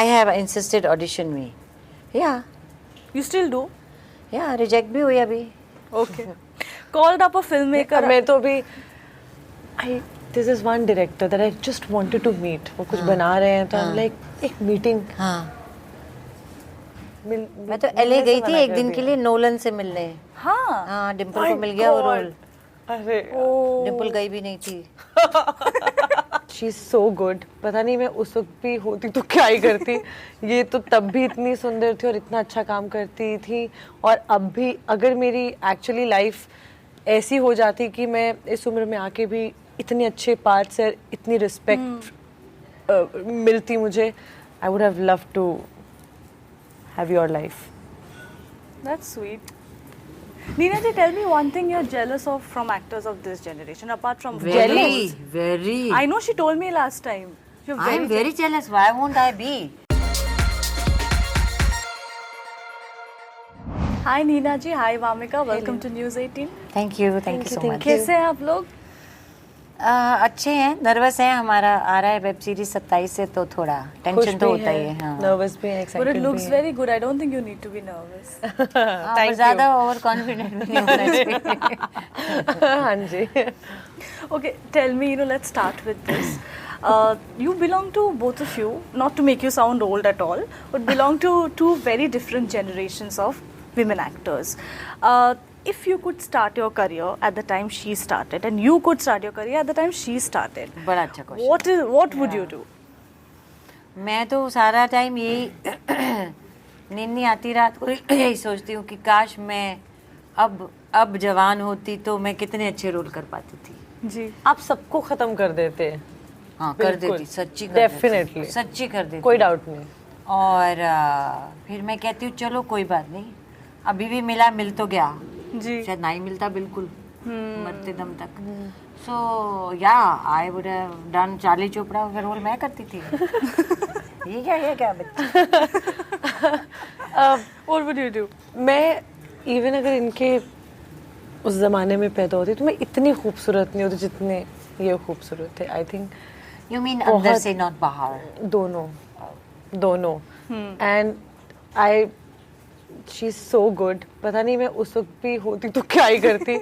I have insisted audition me. Yeah. You still do? Yeah, reject भी हुई अभी. Okay. Called up a filmmaker. मैं तो अभी this is one director that I just wanted to meet. वो कुछ बना रहे हैं तो I'm like एक meeting. हाँ. मैं तो LA गई थी एक दिन के लिए नोलन से मिलने. हाँ. हाँ, डिम्पल को मिल गया वो रोल. अरे डिम्पल गई भी नहीं थी. She's so good. पता नहीं मैं उस वक्त भी होती तो क्या ही करती. ये तो तब भी इतनी सुंदर थी और इतना अच्छा काम करती थी. और अब भी अगर मेरी एक्चुअली लाइफ ऐसी हो जाती कि मैं इस उम्र में आके भी इतने अच्छे पार्ट से इतनी रिस्पेक्ट मिलती मुझे, I would have loved to have your life. That's sweet. Neena ji, tell me one thing you're jealous of from actors of this generation, apart from Very, very. I know she told me last time. You're I'm very jealous. Why won't I be? Hi Neena ji, hi Wamiqa. Welcome to News 18. Thank you so much. कैसे हैं आप लोग? अच्छे हैं. Nervous हैं. हमारा आ रहा है वेब सीरीज 27 से तो थोड़ा टेंशन तो होता ही है. हाँ. नर्वस भी है, एक्साइटेड But भी it looks very good. I don't think you need to be nervous. पर ज़्यादा ओवर कॉन्फिडेंट भी नहीं होना चाहिए. हाँ जी. Okay, tell me, let's start with this. You belong to, both of you, not to make you sound old at all, but belong to two very different generations of women actors. If you could start your career at the time she started, and you could start your career at the time she started, बड़ा अच्छा question. what would you do? मैं तो सारा time यही नींद नहीं आती रात को यही सोचती हूँ कि काश मैं अब जवान होती तो मैं कितने अच्छे रोल कर पाती थी. जी. आप सबको खत्म कर देते हैं. हाँ, कर देती. सच्ची कर डेफिनेटली. सच्ची कर देती. कोई डाउट नहीं. और फिर मैं कहती हूँ चलो कोई बात नहीं, अभी भी मिला, मिल तो गया. जी. शायद नहीं मिलता बिल्कुल मरते दम तक. सो या I would have done Charlie Chopra का रोल मैं करती थी. ये क्या बच्चे. What would you do? मैं इवन अगर इनके उस जमाने में पैदा होती तो मैं इतनी खूबसूरत नहीं होती जितने ये खूबसूरत थे. आई थिंक यू मीन अंदर से नॉट बाहर. दोनों. And I she is so good. पता नहीं मैं उस वक्त भी होती तो क्या ही करती.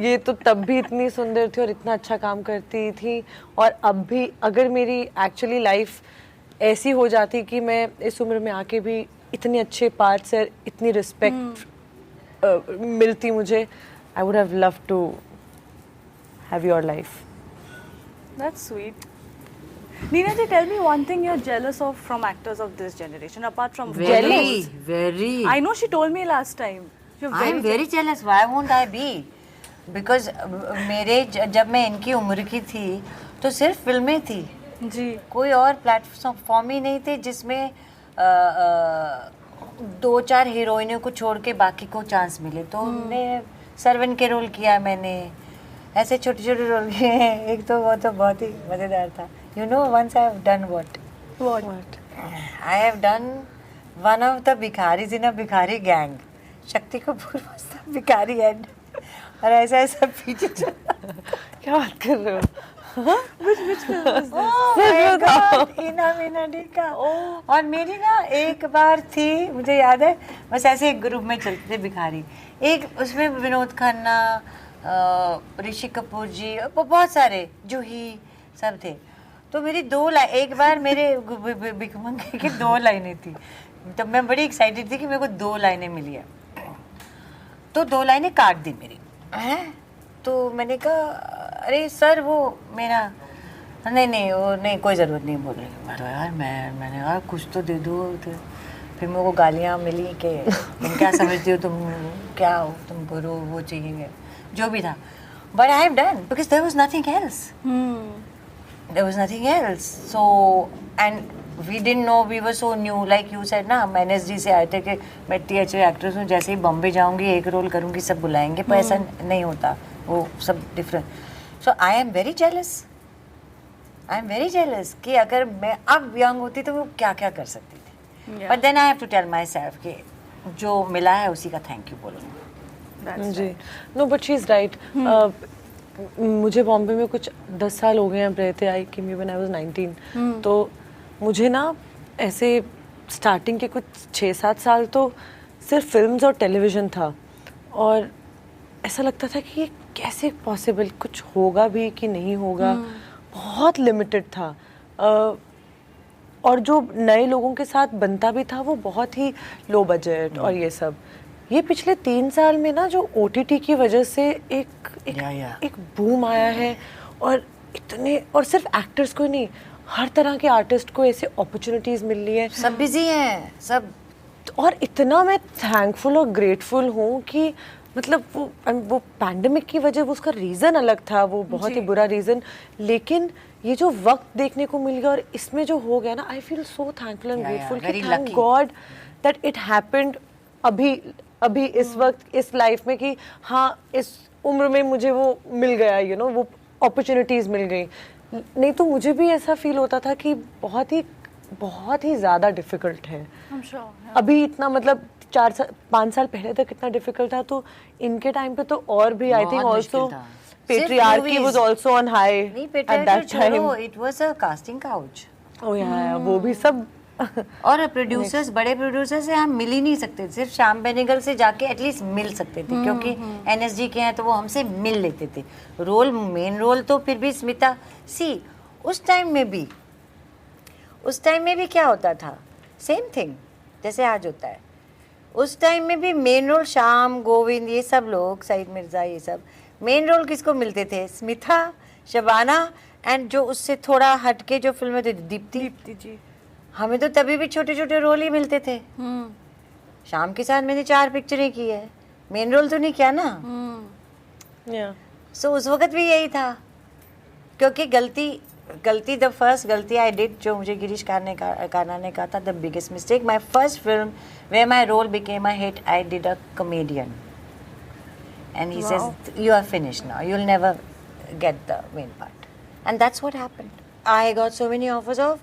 ये तो तब भी इतनी सुंदर थी और इतना अच्छा काम करती थी. और अब भी अगर मेरी एक्चुअली लाइफ ऐसी हो जाती कि मैं इस उम्र में आके भी इतने अच्छे पार्ट से इतनी रिस्पेक्ट मिलती मुझे, I would have loved to have your life. That's sweet. Neena ji, tell me one thing you're jealous of from actors of this generation, apart from very. I know she told me last time. I'm very jealous. Why won't I be? Because मेरे जब मैं इनकी उम्र की थी तो सिर्फ फिल्में थी. जी. कोई और प्लेटफॉर्म ही नहीं थे जिसमें 2-4 हीरोइनों को छोड़ के बाकी को चांस मिले. तो हमने सर्वन के रोल किया, मैंने ऐसे छोटे छोटे रोल किए हैं. एक तो वो तो बहुत ही मज़ेदार था. You know once I have done what I have done one of the भिखारीज इन अ भिखारी gang. Shakti Kapoor was the भिखारी हेड और ऐसा ऐसा पीछे चला. क्या बात कर रहे हो? Which film was this? Oh my God, Meena D का. और मेरी ना एक बार थी, मुझे याद है, बस ऐसे एक ग्रुप में चलते थे भिखारी. एक उसमें विनोद खन्ना, ऋषि कपूर जी, बहुत सारे जूही सब थे. तो मेरी 2 लाइन, एक बार मेरे भिखमंगे की 2 लाइनें थी. तब मैं बड़ी एक्साइटेड थी कि मेरे को 2 लाइनें मिली है. तो 2 लाइनें काट दी मेरी. तो मैंने कहा अरे सर वो मेरा नहीं वो नहीं, कोई ज़रूरत नहीं बोल रही. यार मैंने कहा कुछ तो दे दो. फिर मेरे को गालियाँ मिली कि तुम क्या समझती हो, तुम क्या हो, तुम करो, वो चाहिए, जो भी था. But I have done because there was nothing else. So and we didn't know, we were so new. Like you said ना, हम NSD से आए थे कि मैं इतनी अच्छी एक्ट्रेस हूँ, जैसे ही बॉम्बे जाऊँगी एक रोल करूँगी सब बुलाएंगे. पर ऐसा नहीं होता, वो सब different. So I am very jealous कि अगर मैं अब यंग होती तो वो क्या क्या कर सकती थी. But then I have to tell myself कि जो मिला है उसी का थैंक यू बोलूँगी. जी. No but she is right. मुझे बॉम्बे में कुछ 10 साल हो गए हैं रहते. आई केम व्हेन आई वाज 19. तो मुझे ना ऐसे स्टार्टिंग के कुछ 6-7 साल तो सिर्फ फिल्म्स और टेलीविज़न था, और ऐसा लगता था कि ये कैसे पॉसिबल, कुछ होगा भी कि नहीं होगा, बहुत लिमिटेड था। और जो नए लोगों के साथ बनता भी था वो बहुत ही लो बजट और ये सब। ये पिछले 3 साल में ना जो OTT की वजह से एक बूम आया है, और इतने, और सिर्फ एक्टर्स को ही नहीं, हर तरह के आर्टिस्ट को ऐसे अपॉर्चुनिटीज़ मिल रही है, सब बिजी हैं सब। और इतना मैं थैंकफुल और ग्रेटफुल हूँ कि मतलब वो पैंडेमिक की वजह, वो उसका रीज़न अलग था, वो बहुत ही बुरा रीज़न, लेकिन ये जो वक्त देखने को मिल गया और इसमें जो हो गया ना, I feel so thankful and grateful कि thank God that it happened अभी इस वक्त इस लाइफ में, कि हाँ इस उम्र में मुझे वो मिल गया, यू नो, वो अपॉर्चुनिटीज़ मिल गई। नहीं तो मुझे भी ऐसा फील होता था कि बहुत ही ज़्यादा डिफ़िकल्ट है। अभी इतना मतलब 5 साल पहले तक इतना डिफिकल्ट था, तो इनके टाइम पे तो और भी, I think also patriarchy was also on high at that time. It was a casting couch. Oh yeah, वो भी सब। और प्रोड्यूसर्स, बड़े प्रोड्यूसर्स से हम मिल ही नहीं सकते, सिर्फ श्याम बेनेगल से जाके एटलीस्ट मिल सकते थे, क्योंकि NSG के हैं तो वो हमसे मिल लेते थे। रोल, मेन रोल तो फिर भी स्मिता सी। उस टाइम में भी क्या होता था, सेम थिंग जैसे आज होता है। उस टाइम में भी मेन रोल श्याम, गोविंद, ये सब लोग, सईद मिर्ज़ा, ये सब मेन रोल किसको मिलते थे? स्मिता, शबाना, एंड जो उससे थोड़ा हटके जो फिल्में थी, दीप्ति जी। हमें तो तभी भी छोटे छोटे रोल ही मिलते थे। श्याम के साथ मैंने 4 पिक्चरें की है, मेन रोल तो नहीं किया ना। सो उस वक्त भी यही था, क्योंकि गलती द फर्स्ट गलती आई डिड, जो मुझे गिरीश कार्नाड ने कहा था, the biggest mistake, my first film where my role became a hit, I did a comedian, and he says, you are finished now, you'll never get the main part, and that's what happened. I got so many offers of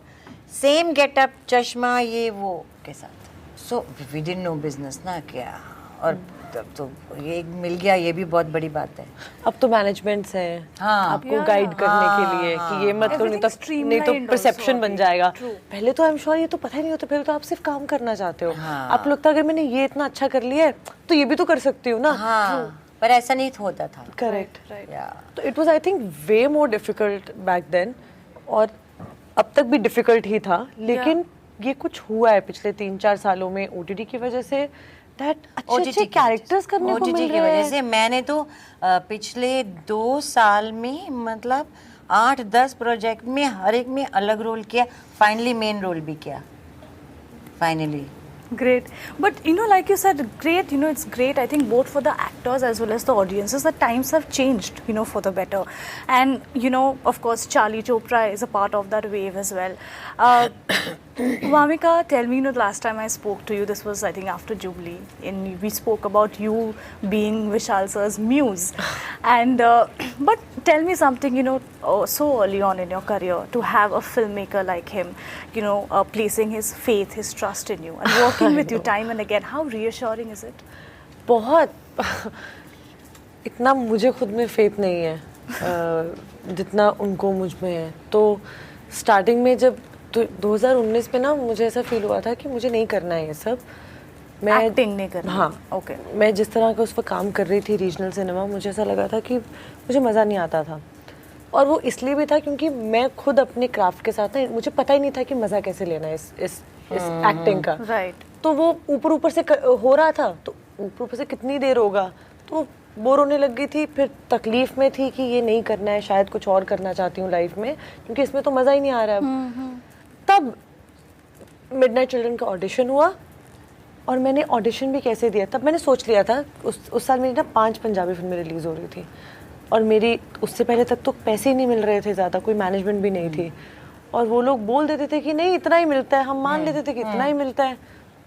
same get up, चश्मा, ये वो के साथ, so we didn't know business ना क्या, और तब तो ये मिल गया, ये भी बहुत बड़ी बात है। अब तो मैनेजमेंट्स हैं आपको गाइड करने के लिए कि ये मत लो, नहीं तो परसेप्शन बन जाएगा। पहले तो आई एम श्योर ये तो पता ही नहीं होता, पहले तो आप सिर्फ काम करना चाहते हो। आप लगता है अगर मैंने ये इतना अच्छा कर लिया है तो ये भी तो कर सकती हूँ ना। पर ऐसा नहीं होता था। करेक्ट। तो it was I think way more difficult back then, और अब तक भी डिफिकल्ट ही था, लेकिन ये कुछ हुआ है पिछले 3-4 सालों में OTT की वजह से, अच्छे कैरेक्टर्स करने को मिल रहे हैं। से मैंने तो पिछले 2 साल में मतलब 8-10 प्रोजेक्ट में हर एक में अलग रोल किया, फाइनली मेन रोल भी किया, finally. Great. But you know, like you said, great, you know, it's great, I think, both for the actors as well as the audiences, the times have changed, you know, for the better. And, you know, of course, Charlie Chopra is a part of that wave as well. Wamiqa, tell me, you know, the last time I spoke to you, this was, I think, after Jubilee, and we spoke about you being Vishal sir's muse. And, but tell me something, you know, so early on in your career, to have a filmmaker like him, you know, placing his faith, his trust in you, and working with you time and again, how reassuring is it? बहुत इतना मुझे खुद में faith नहीं है जितना उनको मुझ में है। तो स्टार्टिंग में जब 2019 में ना मुझे ऐसा फील हुआ था कि मुझे नहीं करना है ये सब, मैं एक्टिंग नहीं करना। हाँ, ओके। मैं जिस तरह का उस पर काम कर रही थी रीजनल सिनेमा, मुझे ऐसा लगा था कि मुझे मज़ा नहीं आता था, और वो इसलिए भी था क्योंकि मैं खुद अपने क्राफ्ट के साथ ना, मुझे पता ही नहीं था कि मज़ा कैसे लेना है इस एक्टिंग का। राइट। तो वो ऊपर से हो रहा था, तो ऊपर से कितनी देर होगा, तो बोर होने लग गई थी। फिर तकलीफ में थी कि ये नहीं करना है, शायद कुछ और करना चाहती हूँ लाइफ में, क्योंकि इसमें तो मज़ा ही नहीं आ रहा है। तब मिडनाइट चिल्ड्रन का ऑडिशन हुआ, और मैंने ऑडिशन भी कैसे दिया, तब मैंने सोच लिया था, उस साल मेरी ना 5 पंजाबी फिल्में रिलीज़ हो रही थी, और मेरी उससे पहले तक तो पैसे ही नहीं मिल रहे थे ज़्यादा, कोई मैनेजमेंट भी नहीं थी, और वो लोग बोल देते थे कि नहीं इतना ही मिलता है, हम मान लेते थे कि इतना ही मिलता है,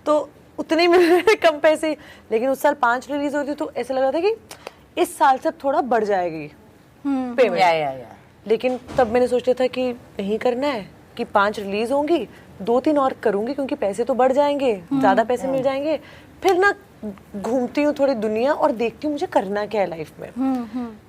तो उतने ही मिल रहे थे, कम पैसे। लेकिन उस साल 5 रिलीज़ होती, तो ऐसा लगा था कि इस साल से थोड़ा बढ़ जाएगी पेमेंट। लेकिन तब मैंने सोच लिया था कि नहीं करना है, कि 5 रिलीज़ होंगी, 2-3 और करूँगी, क्योंकि पैसे तो बढ़ जाएंगे, ज़्यादा पैसे मिल जाएंगे, फिर ना घूमती हूँ थोड़ी दुनिया और देखती हूँ मुझे करना क्या है लाइफ में।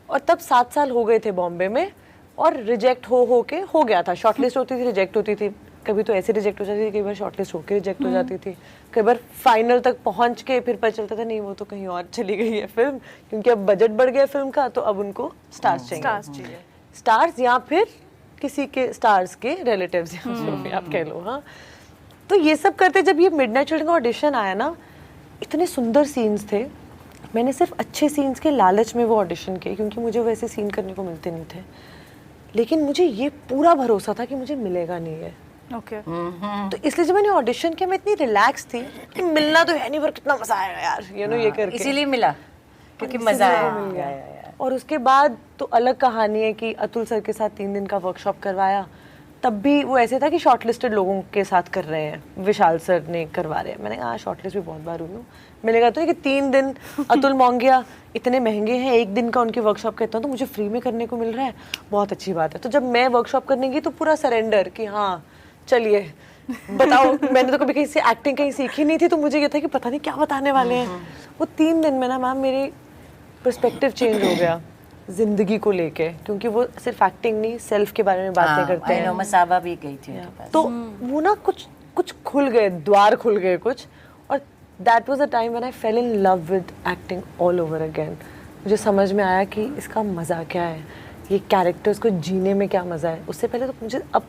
और तब 7 साल हो गए थे बॉम्बे में, और रिजेक्ट हो गया था, शॉर्टलिस्ट होती थी, रिजेक्ट होती थी, कभी तो ऐसे रिजेक्ट हो जाती थी, कई बार शॉर्टलिस्ट होकर रिजेक्ट हो जाती थी, कई बार फाइनल तक पहुंच के फिर पता चलता था नहीं वो तो कहीं और चली गई है फिल्म, क्योंकि अब बजट बढ़ गया फिल्म का, तो अब उनको स्टार्स चाहिए, स्टार्स या फिर किसी के स्टार्स के रिलेटिव्स या जो भी आप कह लो। हाँ, तो ये सब करते जब ये मिडनाइट चिल्ड्रन का ऑडिशन आया ना, इतने सुंदर सीन्स थे, मैंने सिर्फ अच्छे सीन्स के लालच में वो ऑडिशन किए, क्योंकि मुझे वैसे सीन करने को मिलते नहीं थे, लेकिन मुझे ये पूरा भरोसा था कि मुझे मिलेगा नहीं है। ओके। तो इसलिए जब मैंने ऑडिशन किया मैं इतनी रिलैक्स थी कि मिलना तो है नहीं, पर कितना मजा आएगा यार, ये करके, इसीलिए मिला क्योंकि मजा आया। और उसके बाद तो अलग कहानी है कि अतुल सर के साथ 3 दिन का वर्कशॉप करवाया, तब भी वो ऐसे था कि शॉर्टलिस्टेड लोगों के साथ कर रहे हैं, विशाल सर ने करवा रहे हैं। मैंने कहा शॉर्टलिस्ट भी बहुत बार हुई हूँ, मिलेगा तो कि 3 दिन अतुल मोंगिया इतने महंगे हैं, 1 दिन का उनकी वर्कशॉप कहता हूँ तो मुझे फ्री में करने को मिल रहा है, बहुत अच्छी बात है। तो जब मैं वर्कशॉप करने गई तो पूरा सरेंडर कि हाँ चलिए बताओ, मैंने तो कभी कहीं से एक्टिंग कहीं सीखी नहीं थी, तो मुझे ये था कि पता नहीं क्या बताने वाले हैं। वो 3 दिन में ना मैम मेरी पर्सपेक्टिव चेंज हो गया जिंदगी को लेके, क्योंकि वो सिर्फ एक्टिंग नहीं सेल्फ के बारे में बातें करते हैं। मसाबा भी गई थी उनके पास, तो वो ना कुछ खुल गए, द्वार खुल गए कुछ, और that was a time when I fail in love with acting all over again. मुझे समझ में आया कि इसका मज़ा क्या है, ये कैरेक्टर्स को जीने में क्या मज़ा है। उससे पहले तो मुझे अब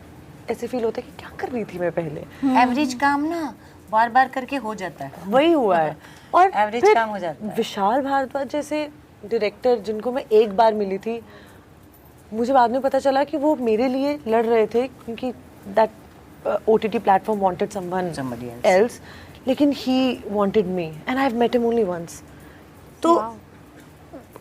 ऐसे फील होता है कि क्या कर रही थी मैं पहले। एवरेज काम ना बार बार करके हो जाता है, वही हुआ है। और एवरेज काम हो जाता है। विशाल भारद्वाज जैसे डायरेक्टर जिनको मैं एक बार मिली थी, मुझे बाद में पता चला कि वो मेरे लिए लड़ रहे थे, क्योंकि that OTT platform wanted somebody else, लेकिन he wanted me and I have met him only once. तो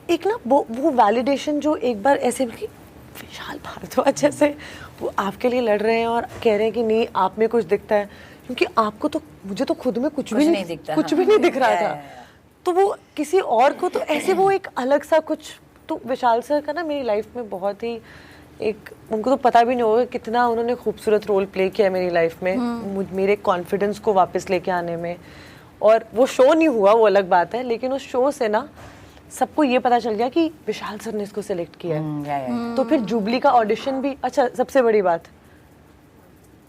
एक ना वो वैलिडेशन जो एक बार ऐसे मिली, विशाल भारद्वाज जैसे वो आपके लिए लड़ रहे हैं और कह रहे हैं कि नहीं आप में कुछ दिखता है, क्योंकि आपको तो, मुझे तो खुद में कुछ भी नहीं दिखता, कुछ भी नहीं दिख रहा था, तो वो किसी और को तो ऐसे वो एक अलग सा कुछ। तो विशाल सर का ना मेरी लाइफ में बहुत ही एक, उनको तो पता भी नहीं होगा कितना उन्होंने खूबसूरत रोल प्ले किया मेरी लाइफ में, मेरे कॉन्फिडेंस को वापस लेके आने में। और वो शो नहीं हुआ वो अलग बात है, लेकिन उस शो से ना सबको ये पता चल गया कि विशाल सर ने इसको सिलेक्ट किया है। तो फिर जुबली का ऑडिशन भी, अच्छा सबसे बड़ी बात,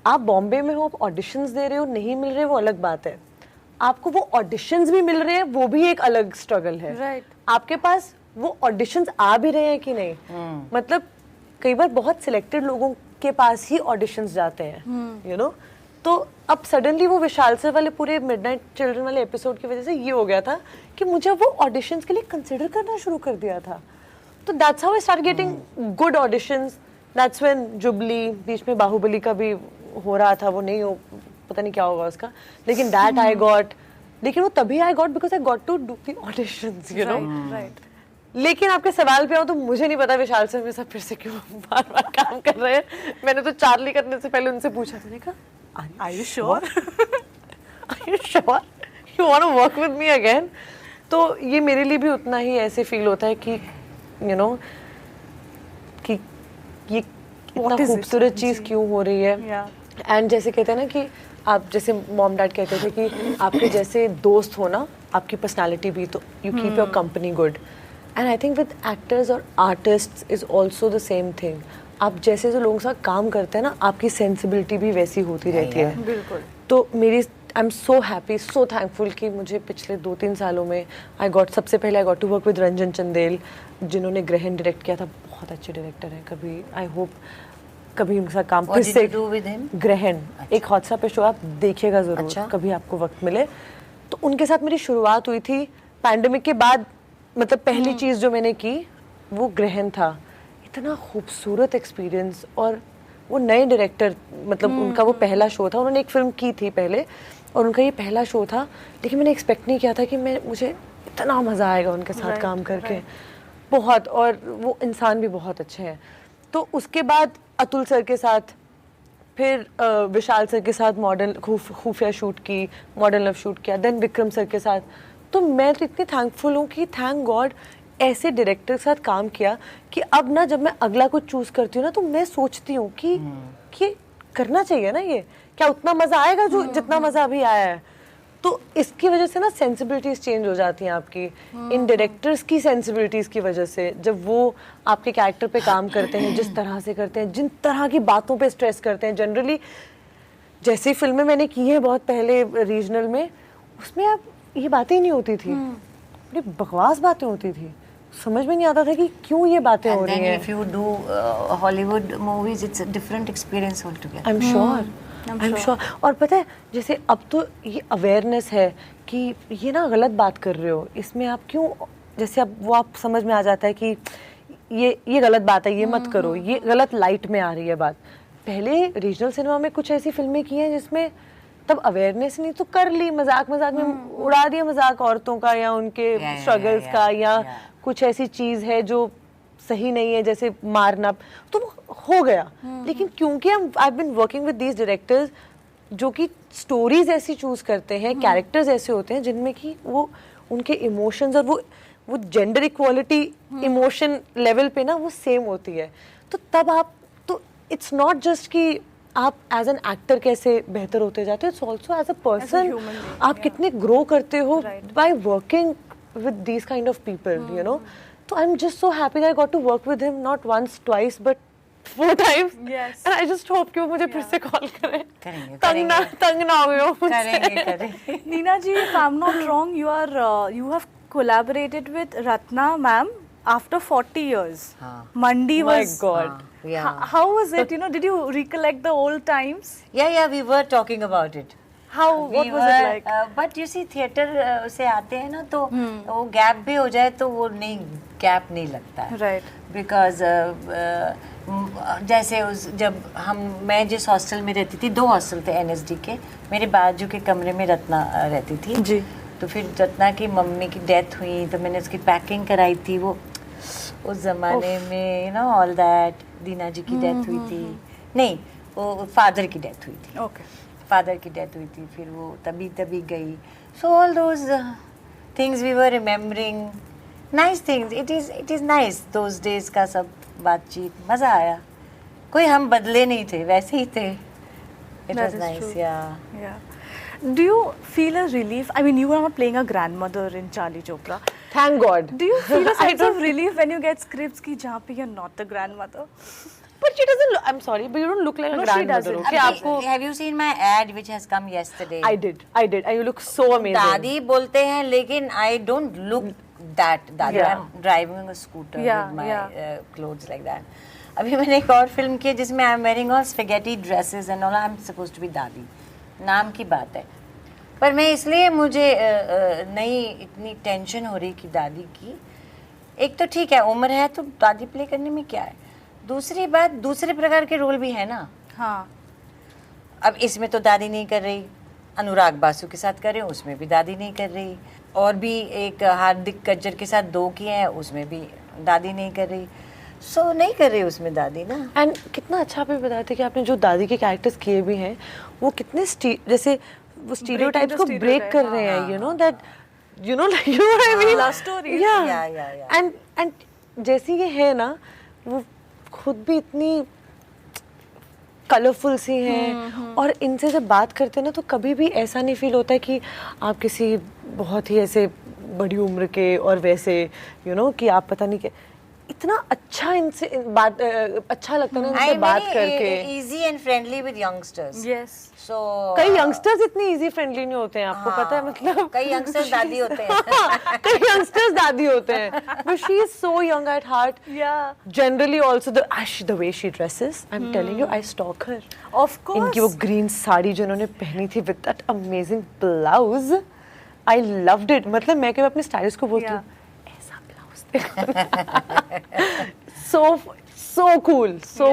आप बॉम्बे में हो, आप ऑडिशंस दे रहे हो, नहीं मिल रहे वो अलग बात है, आपको वो ऑडिशंस भी मिल रहे हैं वो भी एक अलग स्ट्रगल है। राइट। आपके पास वो ऑडिशंस आ भी रहे हैं कि नहीं, मतलब कई बार बहुत सिलेक्टेड लोगों के पास ही ऑडिशंस जाते हैं, यू नो। तो अब सडनली वो विशाल सर वाले पूरे मिडनाइट चिल्ड्रन वाले एपिसोड की वजह से ये हो गया था कि मुझे वो ऑडिशंस के लिए कंसिडर करना शुरू कर दिया था। तो that's how I start getting good auditions. That's when Jubilee, बीच में बाहुबली का भी हो रहा था, वो नहीं हो, पता नहीं क्या होगा उसका, लेकिन दैट आई गॉट, लेकिन वो तभी I got because I got to do the auditions, you know. Right. लेकिन आपके सवाल पे आओ तो मुझे नहीं पता विशाल सर मेरे साथ फिर से क्यों बार बार काम कर रहे हैं। मैंने तो चार्ली करने से पहले उनसे पूछा, मैंने कहा are you sure, are you sure you want to work with me again. तो ये मेरे लिए भी उतना ही ऐसे फील होता है कि यू नो कि ये इतना खूबसूरत चीज़ क्यों हो रही है। एंड जैसे कहते हैं ना कि आप, जैसे मॉम डैड कहते थे कि आपके जैसे दोस्त हो ना, आपकी पर्सनालिटी भी, तो you keep your company good. And I think with actors और artist is also the same thing. आप जैसे जो लोगों के साथ काम करते हैं ना, आपकी सेंसिबिलिटी भी वैसी होती रहती है। बिल्कुल। तो मेरी, I am so happy, so thankful कि मुझे पिछले 2-3 सालों में सबसे पहले I got to work with Ranjan Chandel, जिन्होंने ग्रहण डायरेक्ट किया था। बहुत अच्छे डायरेक्टर हैं, कभी आई होप कभी उनके साथ काम फिर से। ग्रहण एक हॉटस्टार पे शो, आप देखिएगा जरूर। अच्छा? कभी आपको वक्त मिले तो। उनके साथ मेरी शुरुआत हुई थी पैंडेमिक के बाद, मतलब पहली चीज़ जो मैंने की वो ग्रहण था। इतना खूबसूरत एक्सपीरियंस, और वो नए डायरेक्टर, मतलब उनका वो पहला शो था, उन्होंने एक फिल्म की थी पहले और उनका ये पहला शो था, लेकिन मैंने एक्सपेक्ट नहीं किया था कि मुझे इतना मज़ा आएगा उनके साथ काम करके, बहुत। और वो इंसान भी बहुत अच्छे हैं। तो उसके बाद अतुल सर के साथ, फिर विशाल सर के साथ मॉडर्न खुफिया शूट की, मॉडर्न लव शूट किया, देन विक्रम सर के साथ। तो मैं तो इतनी थैंकफुल हूँ कि थैंक गॉड ऐसे डायरेक्टर के साथ काम किया कि अब ना जब मैं अगला कुछ चूज़ करती हूँ ना, तो मैं सोचती हूँ कि करना चाहिए ना, ये क्या उतना मज़ा आएगा जो जितना मज़ा अभी आया है। तो इसकी वजह से ना सेंसिबिलिटीज़ चेंज हो जाती हैं आपकी, इन डायरेक्टर्स की सेंसिबिलिटीज़ की वजह से। जब वो आपके कैरेक्टर पे काम करते हैं, जिस तरह से करते हैं, जिन तरह की बातों पे स्ट्रेस करते हैं, जनरली जैसे फिल्में मैंने की हैं बहुत पहले रीजनल में, उसमें अब ये बातें ही नहीं होती थी, बड़ी बकवास बातें होती थी, समझ में नहीं आता था कि क्यों ये बातें हो रही हैं। If you do Hollywood movies, it's a different experience altogether. I'm sure. और पता है जैसे अब तो ये अवेयरनेस है कि ये ना गलत बात कर रहे हो, इसमें आप क्यों, जैसे अब वो आप समझ में आ जाता है कि ये गलत बात है, ये मत करो, ये गलत लाइट में आ रही है बात। पहले रीजनल सिनेमा में कुछ ऐसी फिल्में की हैं जिसमें तब अवेयरनेस नहीं, तो कर ली, मजाक में उड़ा दिया मजाक औरतों का या उनके स्ट्रगल्स का, या कुछ ऐसी चीज है जो सही नहीं है जैसे मारना, तो हो गया। लेकिन क्योंकि I been working with these directors जो कि स्टोरीज ऐसी चूज करते हैं, कैरेक्टर्स ऐसे होते हैं जिनमें कि वो उनके इमोशंस और वो जेंडर इक्वालिटी इमोशन लेवल पे ना वो सेम होती है, तो तब आप तो इट्स नॉट जस्ट कि आप एज एन एक्टर कैसे बेहतर होते जाते हो, it's also as a person आप कितने ग्रो करते हो by working with these kind of people, you know. So I'm just so happy that I got to work with him not once, twice, but 4 times. Yes. And I just hope कि वो मुझे फिर से call करें। करेंगे। तंग ना हो गए हो। करेंगे। Neena ji, if I'm not wrong, you have collaborated with Ratna ma'am after 40 years. Mandi was. My God. Yeah. How was it? You know, did you recollect the old times? Yeah, we were talking about it. What was it like? But you see, theatre से आते हैं ना तो वो gap भी हो जाए तो वो नहीं, गैप नहीं लगता है। Right. Because जैसे जब मैं जिस हॉस्टल में रहती थी, 2 हॉस्टल थे NSD के, मेरे बाजू के कमरे में रत्ना रहती थी जी। तो फिर रत्ना की मम्मी की डेथ हुई तो मैंने उसकी पैकिंग कराई थी। वो उस जमाने में यू नो ऑल दैट, दीना जी की डेथ हुई थी, नहीं वो फादर की डेथ हुई थी। Okay. फादर की डेथ हुई थी, फिर वो तभी गई। So all those things we were remembering, nice things, it is nice those days का सब बातचीत, मज़ा आया। कोई हम बदले नहीं थे, वैसे ही थे। It was nice. या Do you feel a relief? I mean, you are not playing a grandmother in Charlie Chopra. Thank God. Do you feel a sense of relief when you get scripts ki jahan pe you're not the grandmother? But she doesn't look, I'm sorry, but you don't look like a grandmother. doesn't. Okay, आपको Have you seen my ad which has come yesterday? I did. And you look so amazing. दादी बोलते हैं लेकिन I don't look that दादी। Yeah. I'm driving a scooter Yeah, with my yeah. clothes like that. अभी मैंने एक और film की जिसमें I'm wearing all spaghetti dresses and all, I'm supposed to be दादी, नाम की बात है। पर मैं इसलिए मुझे नहीं इतनी टेंशन हो रही कि दादी की, एक तो ठीक है उम्र है तो दादी प्ले करने में क्या है, दूसरी बात दूसरे प्रकार के रोल भी है ना। हाँ। अब इसमें तो दादी नहीं कर रही, अनुराग बासु के साथ कर रही हूँ, उसमें भी दादी नहीं कर रही, और भी एक हार्दिक कज्जर के साथ 2 किए हैं, उसमें भी दादी नहीं कर रही, सो नहीं कर रही उसमें दादी ना। एंड कितना अच्छा आप बताए थे कि आपने जो दादी के कैरेक्टर्स किए भी हैं वो कितने जैसे वो स्टीरियोटाइप्स को ब्रेक कर रहे हैं, you know that, you know like, you know what I mean, love story. या एंड जैसे ये है ना, वो खुद भी इतनी कलरफुल सी हैं, और इनसे जब बात करते हैं ना तो कभी भी ऐसा नहीं फील होता है कि आप किसी बहुत ही ऐसे बड़ी उम्र के और वैसे यू नो कि आप पता नहीं क्या, इतना अच्छा इनसे बात अच्छा लगता है ना इनसे बात करके। Easy and friendly with youngsters. Yes. सो कई यंगस्टर्स इतनी इजी फ्रेंडली नहीं होते हैं, आपको पता है, मतलब कई यंगस्टर्स दादी होते हैं। कई यंगस्टर्स दादी होते हैं, but she is so young at heart. Yeah. Generally also the way she dresses, I'm telling you, I stalk her. Of course. इनकी वो ग्रीन साड़ी जो उन्होंने पहनी थी with that amazing blouse, I loved it. मतलब मैं कभी अपने स्टाइलिस्ट को बोलती हूँ ऐसा ब्लाउज देखो। So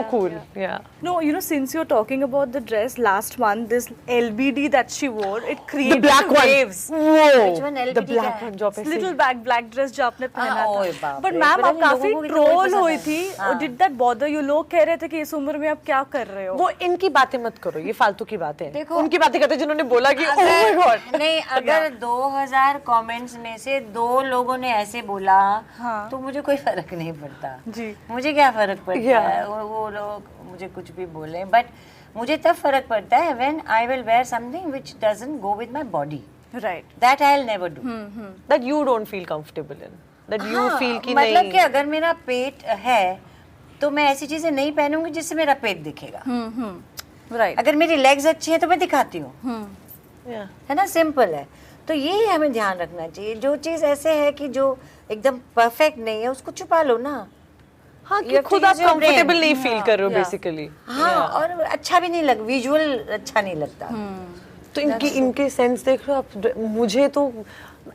cool, yeah. No, you know, since you're talking about the dress, last month this LBD that she wore, it created The black waves. one. Whoa. Which one? LBD The black क्या है? one जो आप ऐसे Little black dress जो आपने पहना ओए था। बाप But रे, मैम पता आप नहीं काफी लोगों को भी तो ट्रोल पसंद हुई है। थी। हाँ। Did that bother you? लोग कह रहे थे कि इस उम्र में आप क्या कर रहे हो? वो इनकी बातें मत करो, ये फालतू की बातें हैं। देखो, उनकी बातें करते जिन्होंने बोला कि oh my God. नहीं, अगर 2000 कमेंट्स में से 2 लोगों ने ऐसे बोला तो मुझे कोई फर्क नहीं पड़ता जी। मुझे क्या फर्क पड़ता है वो लोग मुझे कुछ भी बोले, बट मुझे तब फर्क पड़ता है when I will wear something which doesn't go with my body. Right. That I'll never do. That you don't feel comfortable in. That you हाँ, feel कि मतलब नहीं। कि अगर मेरा पेट है तो मैं ऐसी चीजें नहीं पहनूंगी जिससे मेरा पेट दिखेगा। Right. अगर मेरी लेग्स अच्छी हैं तो मैं दिखाती हूँ, Yeah. है ना, सिंपल है। तो ये हमें ध्यान रखना चाहिए, जो चीज़ ऐसे है कि जो एकदम परफेक्ट नहीं है उसको छुपा लो ना। हाँ, You कि have to खुद आप use your brain. कंफर्टेबल नहीं फील कर रहे हो Yeah. बेसिकली। हाँ, और अच्छा भी नहीं लग, विजुअल अच्छा नहीं लगता। तो इनके सेंस देख रहे हो आप, मुझे तो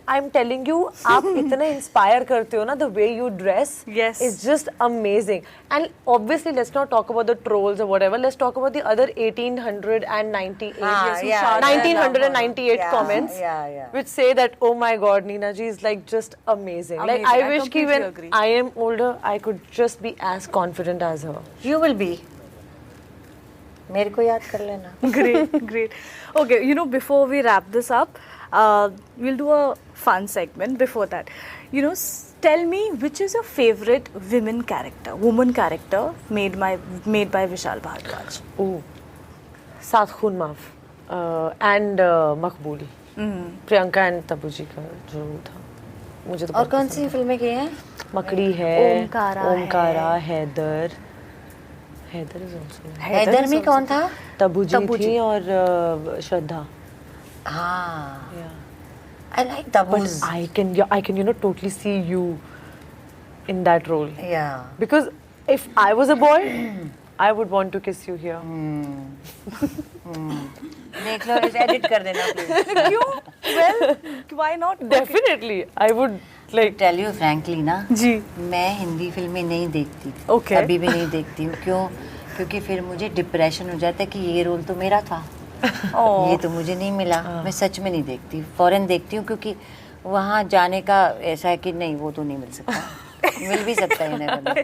आई एम टेलिंग यू, आप इतना इंस्पायर करते हो ना, the way you dress Yes. Is just amazing. And obviously let's not talk about the trolls और whatever, let's talk about the other 1898 1998 Yeah, comments yeah. which say that, oh my god, Neena ji is like just amazing. Like Amazing. I I wish ki completely when agree. I am older I could just be as confident as her. You will be. मेरे को याद कर लेना। Great. Okay, you know, before we wrap this up, we'll do a fun segment. Before that, you know, tell me which is your favorite woman character made by Vishal Bhardwaj. Oh, सात खून माफ and Maqbool, Priyanka and Tabu जी का जो था, मुझे तो और बहुत कौन पसंद सी फिल्में की हैं? मकड़ी है, ओमकारा, हैदर इज आल्सो, हैदर में कौन था? तब्बू जी थी और श्रद्धा। हाँ, Yeah. I like Taboos. But I can totally see you in that role. Yeah. Because if I was a boy, I would want to kiss you here. देख लो, एडिट कर देना प्लीज। क्यों? Well, why not? Definitely, I would like. Tell you frankly ना, जी। मैं हिंदी फिल्में नहीं देखती, Okay. अभी भी नहीं देखती हूँ। क्यों? क्योंकि फिर मुझे डिप्रेशन हो जाता है कि ये रोल तो मेरा था, ये तो मुझे नहीं मिला। मैं सच में नहीं देखती, फॉरेन देखती हूँ, क्योंकि वहाँ जाने का ऐसा है कि नहीं, वो तो नहीं मिल सकता। मिल भी सकता है never know.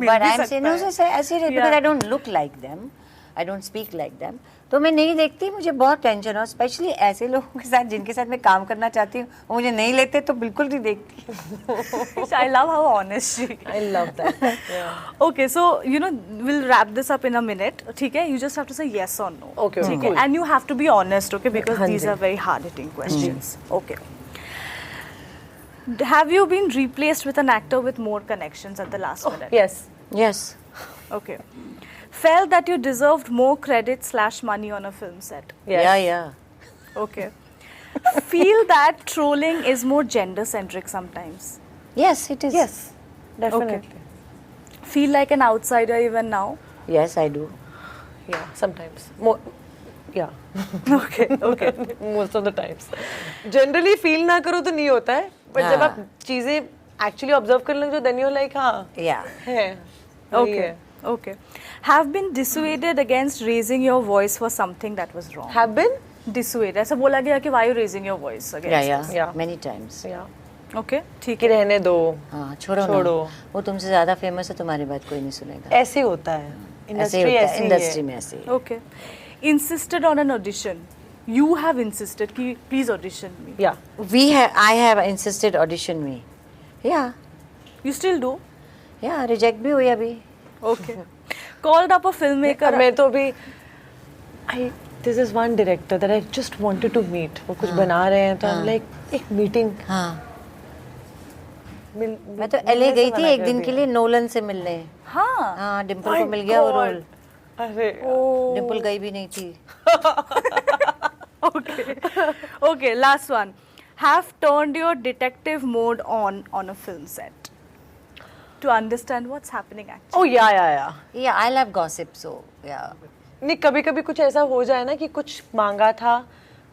But I'm saying no, ऐसे because I don't look like them, I don't speak like them, तो मैं नहीं देखती। मुझे बहुत टेंशन हो, स्पेशली ऐसे लोगों के साथ जिनके साथ मैं काम करना चाहती हूँ, वो मुझे नहीं लेते तो बिल्कुल नहीं देखती। I love how honest she. I love that. Yeah. Okay, so you know, we'll wrap this up in a minute. Okay, you just have to say yes or no. Okay, Okay, cool. and you have to be honest. Okay, because हाँ these ji. are very hard-hitting questions. Okay. Have you been replaced with an actor with more connections at the last minute? Yes. Yes. Okay. Felt that you deserved more credit / money on a film set? Yes. Yeah. Okay. Feel that trolling is more gender-centric sometimes? Yes, it is. Yes. Definitely. Feel like an outsider even now? Yes, I do. Yeah. Sometimes. More. Yeah. Okay. Most of the times. Generally feel ना करो तो नहीं होता है, but जब आप चीजें actually observe करने लग जाओ, then you're like हाँ Yeah. है। Okay. Okay. Have been dissuaded against raising your voice for something that was wrong? Have been? Dissuaded. ऐसा बोला गया कि why you raising your voice against Yeah, us? yeah. Many times. Yeah. Okay. ठीक कि है. रहने दो, हाँ, छोड़ो छोड़ो। ना, वो तुमसे ज्यादा फेमस है, तुम्हारी बात कोई नहीं सुनेगा। ऐसे होता है। ऐसे ही इंडस्ट्री होता है, ऐसी इंडस्ट्री है। में ऐसे ही। Okay. Insisted on an audition. You have insisted कि please audition me. Yeah. I have insisted audition me. Yeah. You still do? Yeah, reject भी हुई अभी। Okay. Called up a filmmaker. मैं तो अभी this is one director that I just wanted to meet. वो कुछ बना रहे हैं तो I'm like एक मीटिंग। हाँ। मैं तो LA गई थी एक दिन के लिए नोलन से मिलने। हाँ. हाँ, डिम्पल को मिल गया वो रोल। अरे डिम्पल गई भी नहीं थी। Okay. Last one. Have turned your detective mode on a film set to understand what's happening actually. oh yeah. Yeah, I love gossip, so yeah. नहीं, कभी कभी कुछ ऐसा हो जाए ना कि कुछ मांगा था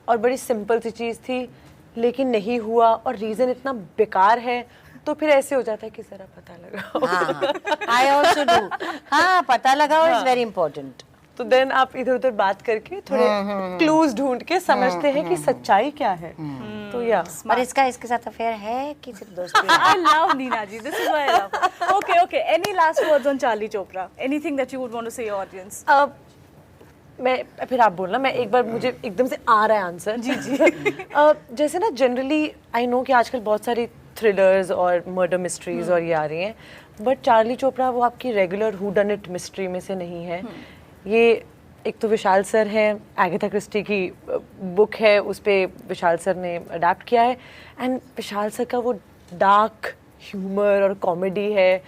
और बड़ी सिंपल सी चीज थी लेकिन नहीं हुआ और रीजन इतना बेकार है, तो फिर ऐसे हो जाता है कि जरा पता लगाओ। हाँ, I also do. हाँ, पता लगाओ is very important. तो देन आप इधर उधर बात करके थोड़े क्लूज ढूंढ के समझते हैं कि सच्चाई क्या है। तो या और इसके साथ अफेयर है कि सिर्फ दोस्ती है? I love Neena ji. This is why I love her. Okay. Any last words on Charlie Chopra? Anything that you would want to say audience? मैं फिर आप बोलना, मैं एक बार, मुझे एकदम से आ रहा है आंसर। जी जैसे ना जनरली आई नो कि आजकल बहुत सारी थ्रिलर्स और मर्डर मिस्ट्रीज और ये आ रही हैं, बट चार्ली चोपड़ा वो आपकी regular who done it mystery में से नहीं है। ये एक तो विशाल सर है, एगाथा क्रिस्टी की बुक है, उस पर विशाल सर ने अडेप्ट किया है, एंड विशाल सर का वो डार्क ह्यूमर और कॉमेडी है,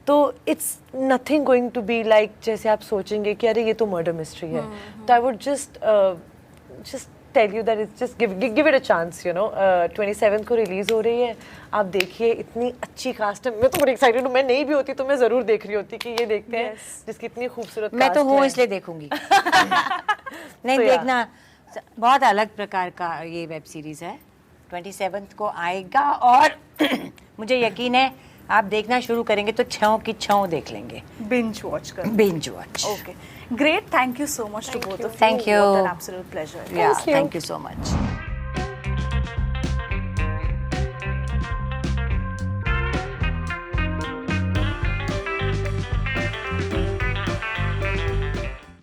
तो it's nothing going to be like जैसे आप सोचेंगे कि अरे ये तो मर्डर मिस्ट्री है, तो I would just tell you that it's just give it a chance, you know. 27 को रिलीज हो रही है, आप देखिए, इतनी अच्छी कास्ट है। मैं तो बड़ी एक्साइटेड हूँ, मैं नहीं भी होती तो मैं जरूर देख रही होती कि ये देखते हैं जिसकी इतनी खूबसूरत मैं तो cast हूँ है। इसलिए देखूंगी। नहीं देखना, बहुत अलग प्रकार का ये वेब सीरीज है, 27 को आएगा और मुझे यकीन है आप देखना शुरू करेंगे तो 6 की 6 देख लेंगे, Binge watch कर. binge watch. Okay. Great. Thank you so much to both of you. Thank you. What an absolute pleasure. Yeah, thank you so much.